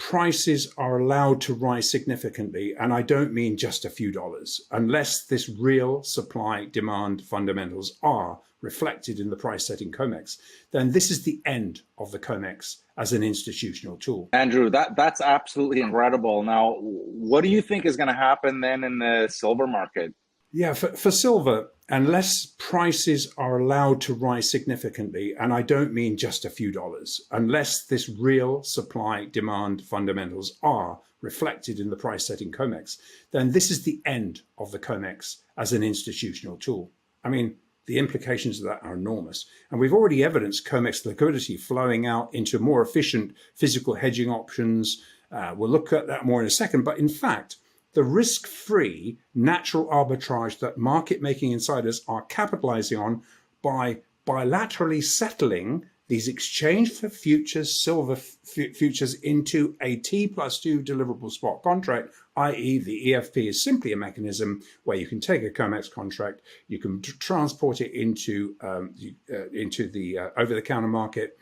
prices are allowed to rise significantly, and I don't mean just a few dollars, unless this real supply-demand fundamentals are reflected in the price-setting COMEX, then this is the end of the COMEX as an institutional tool. Andrew, that's absolutely incredible. Now, what do you think is going to happen then in the silver market? Yeah, for silver, unless prices are allowed to rise significantly, and I don't mean just a few dollars, unless this real supply-demand fundamentals are reflected in the price-setting COMEX, then this is the end of the COMEX as an institutional tool. I mean, the implications of that are enormous. And we've already evidenced COMEX liquidity flowing out into more efficient physical hedging options. We'll look at that more in a second. But in fact, the risk-free natural arbitrage that market-making insiders are capitalizing on by bilaterally settling these exchange for futures, silver futures into a T+2 deliverable spot contract, i.e. the EFP is simply a mechanism where you can take a COMEX contract, you can transport it into the over-the-counter market,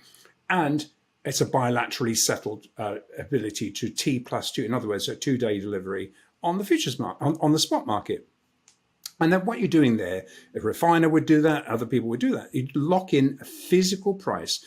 and it's a bilaterally settled ability to T+2, in other words, a 2-day delivery on the futures market, on the spot market. And then what you're doing there, a refiner would do that, other people would do that. You'd lock in a physical price,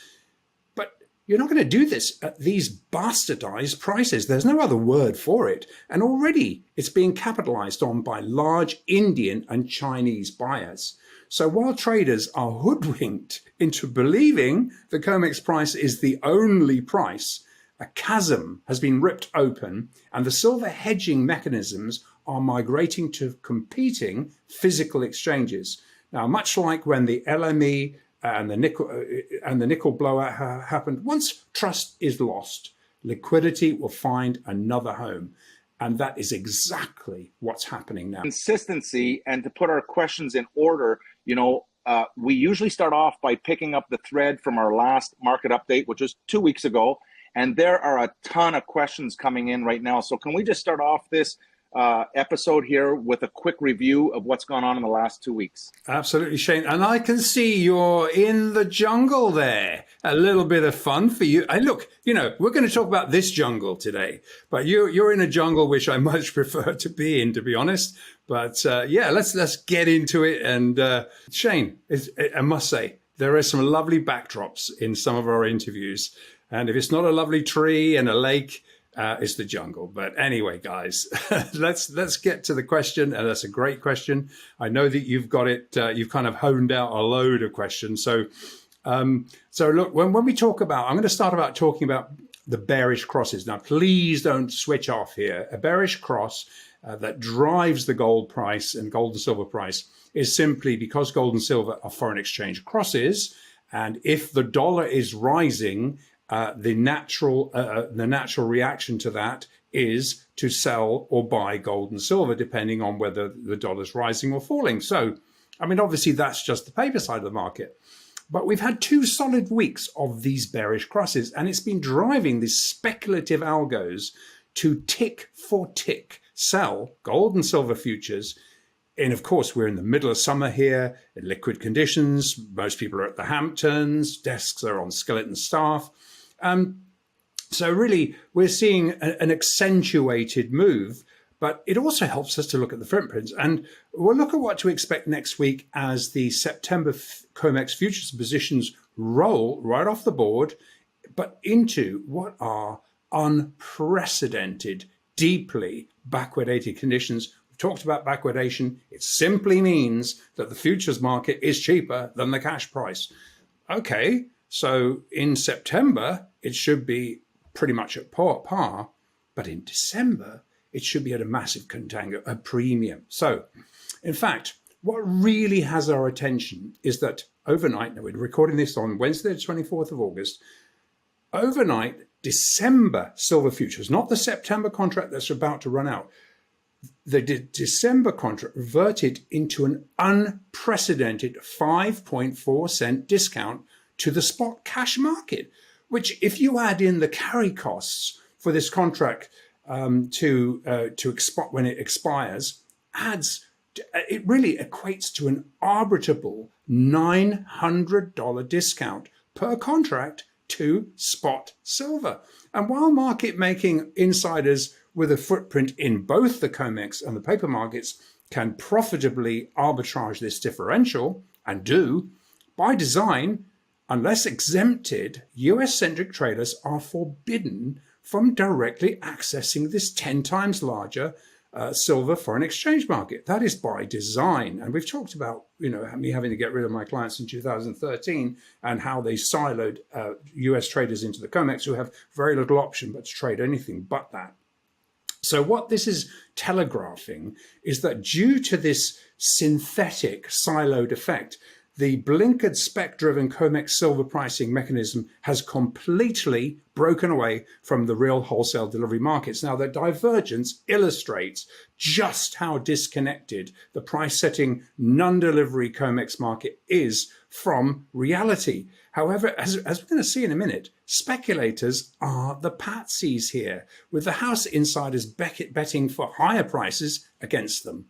but you're not going to do this at these bastardized prices. There's no other word for it. And already it's being capitalized on by large Indian and Chinese buyers. So while traders are hoodwinked into believing the COMEX price is the only price, a chasm has been ripped open and the silver hedging mechanisms are migrating to competing physical exchanges. Now, much like when the LME and the nickel blowout happened, once trust is lost, liquidity will find another home. And that is exactly what's happening now. Consistency, and to put our questions in order, we usually start off by picking up the thread from our last market update, which was 2 weeks ago. And there are a ton of questions coming in right now. So can we just start off this episode here with a quick review of what's gone on in the last 2 weeks? Absolutely, Shane. And I can see you're in the jungle there. A little bit of fun for you. Look, we're going to talk about this jungle today, but you're in a jungle which I much prefer to be in, to be honest. But yeah, let's get into it. And Shane, I must say, there are some lovely backdrops in some of our interviews. And if it's not a lovely tree and a lake, it's the jungle. But anyway, guys, let's get to the question. And that's a great question. I know that you've got it. You've kind of honed out a load of questions. So look, when we talk about, I'm going to start about talking about the bearish crosses. Now, please don't switch off here. A bearish cross that drives the gold price and gold and silver price is simply because gold and silver are foreign exchange crosses. And if the dollar is rising, the natural reaction to that is to sell or buy gold and silver, depending on whether the dollar's rising or falling. So, I mean, obviously, that's just the paper side of the market. But we've had 2 solid weeks of these bearish crosses, and it's been driving these speculative algos to tick for tick sell gold and silver futures. And of course, we're in the middle of summer here, in liquid conditions. Most people are at the Hamptons, desks are on skeleton staff. So really, we're seeing an accentuated move, but it also helps us to look at the footprints. And we'll look at what to expect next week as the September COMEX futures positions roll right off the board, but into what are unprecedented, deeply backwardated conditions. We've talked about backwardation. It simply means that the futures market is cheaper than the cash price. Okay. So in September, it should be pretty much at par, but in December, it should be at a massive contango, a premium. So in fact, what really has our attention is that overnight, now we're recording this on Wednesday, the 24th of August, overnight, December silver futures, not the September contract that's about to run out, the December contract reverted into an unprecedented 5.4 cent discount to the spot cash market, which if you add in the carry costs for this contract to when it expires, it really equates to an arbitrable $900 discount per contract to spot silver. And while market making insiders with a footprint in both the COMEX and the paper markets can profitably arbitrage this differential, and do, by design, unless exempted, US-centric traders are forbidden from directly accessing this 10 times larger silver foreign exchange market. That is by design. And we've talked about, me having to get rid of my clients in 2013 and how they siloed US traders into the COMEX who have very little option but to trade anything but that. So what this is telegraphing is that due to this synthetic siloed effect, the blinkered spec-driven COMEX silver pricing mechanism has completely broken away from the real wholesale delivery markets. Now, the divergence illustrates just how disconnected the price-setting non-delivery COMEX market is from reality. However, as we're going to see in a minute, speculators are the patsies here, with the house insiders betting for higher prices against them.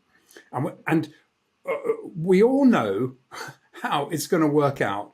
And we all know how it's going to work out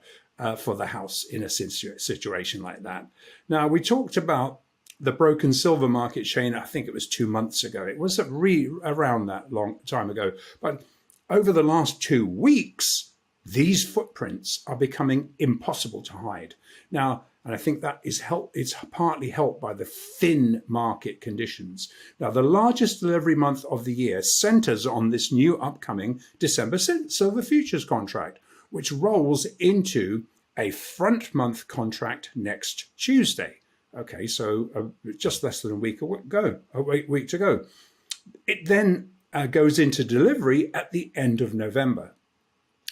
for the house in a situation like that. Now, we talked about the broken silver market chain, I think it was 2 months ago. It was around that long time ago. But over the last 2 weeks, these footprints are becoming impossible to hide. Now, and I think that is it's partly helped by the thin market conditions. Now, the largest delivery month of the year centers on this new upcoming December silver futures contract, which rolls into a front month contract next Tuesday. Okay, so just less than a week to go. It then goes into delivery at the end of November.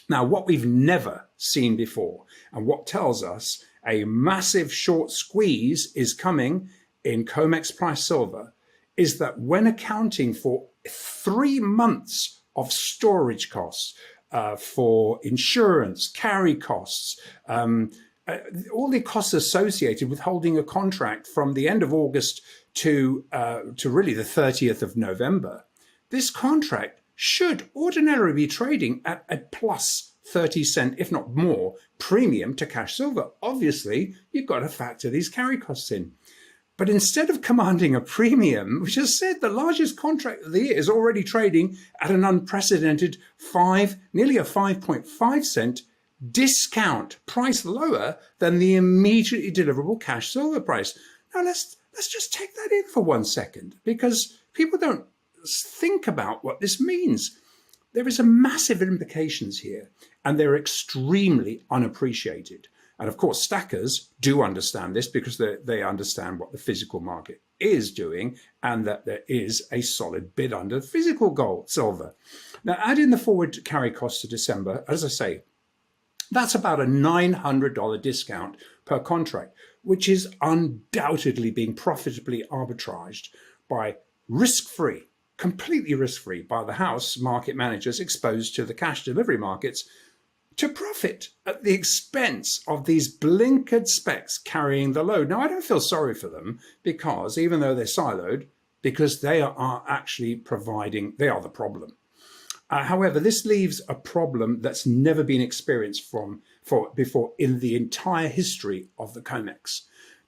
Now, what we've never seen before, and what tells us a massive short squeeze is coming in COMEX price silver, is that when accounting for 3 months of storage costs, for insurance, carry costs, all the costs associated with holding a contract from the end of August to really the 30th of November, this contract should ordinarily be trading at a plus 30 cent, if not more, premium to cash silver. Obviously, you've got to factor these carry costs in. But instead of commanding a premium, which has said the largest contract of the year is already trading at an unprecedented nearly a 5.5 cent discount, price lower than the immediately deliverable cash silver price. Now let's just take that in for 1 second, because people don't think about what this means. There is a massive implications here, and they're extremely unappreciated. And of course, stackers do understand this because they understand what the physical market is doing and that there is a solid bid under physical gold, silver. Now, add in the forward carry cost to December, as I say, that's about a $900 discount per contract, which is undoubtedly being profitably arbitraged by risk-free, completely risk-free by the house market managers exposed to the cash delivery markets to profit at the expense of these blinkered specs carrying the load. Now, I don't feel sorry for them, because even though they're siloed, because they are actually they are the problem. However, this leaves a problem that's never been experienced before in the entire history of the COMEX.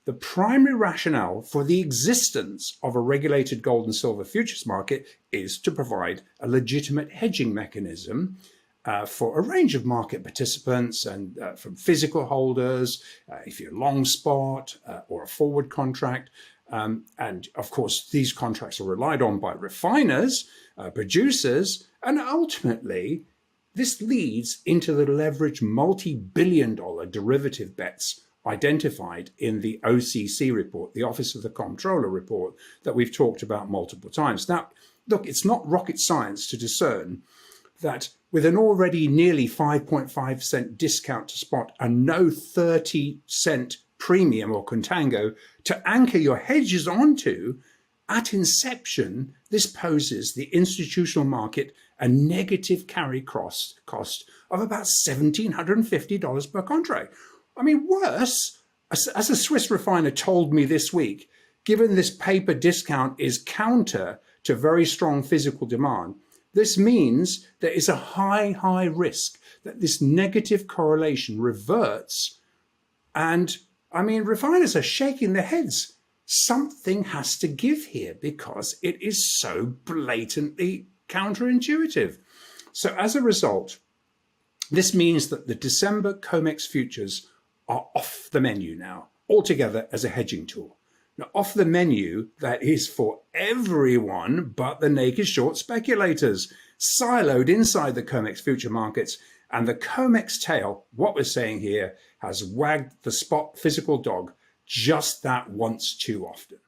The primary rationale for the existence of a regulated gold and silver futures market is to provide a legitimate hedging mechanism for a range of market participants, and from physical holders, if you're long spot or a forward contract. And of course, these contracts are relied on by refiners, producers, and ultimately, this leads into the leveraged multi-billion-dollar derivative bets identified in the OCC report, the Office of the Comptroller report, that we've talked about multiple times. Now, look, it's not rocket science to discern that with an already nearly 5.5 cent discount to spot and no 30 cent premium or contango to anchor your hedges onto, at inception, this poses the institutional market a negative carry cost of about $1,750 per contract. I mean, worse, as a Swiss refiner told me this week, given this paper discount is counter to very strong physical demand, this means there is a high risk that this negative correlation reverts. And I mean, refiners are shaking their heads. something has to give here because it is so blatantly counterintuitive. So as a result, this means that the December COMEX futures are off the menu now altogether as a hedging tool. Now, off the menu, that is for everyone but the naked short speculators, siloed inside the COMEX future markets. And the COMEX tail, what we're saying here, has wagged the spot physical dog just that once too often.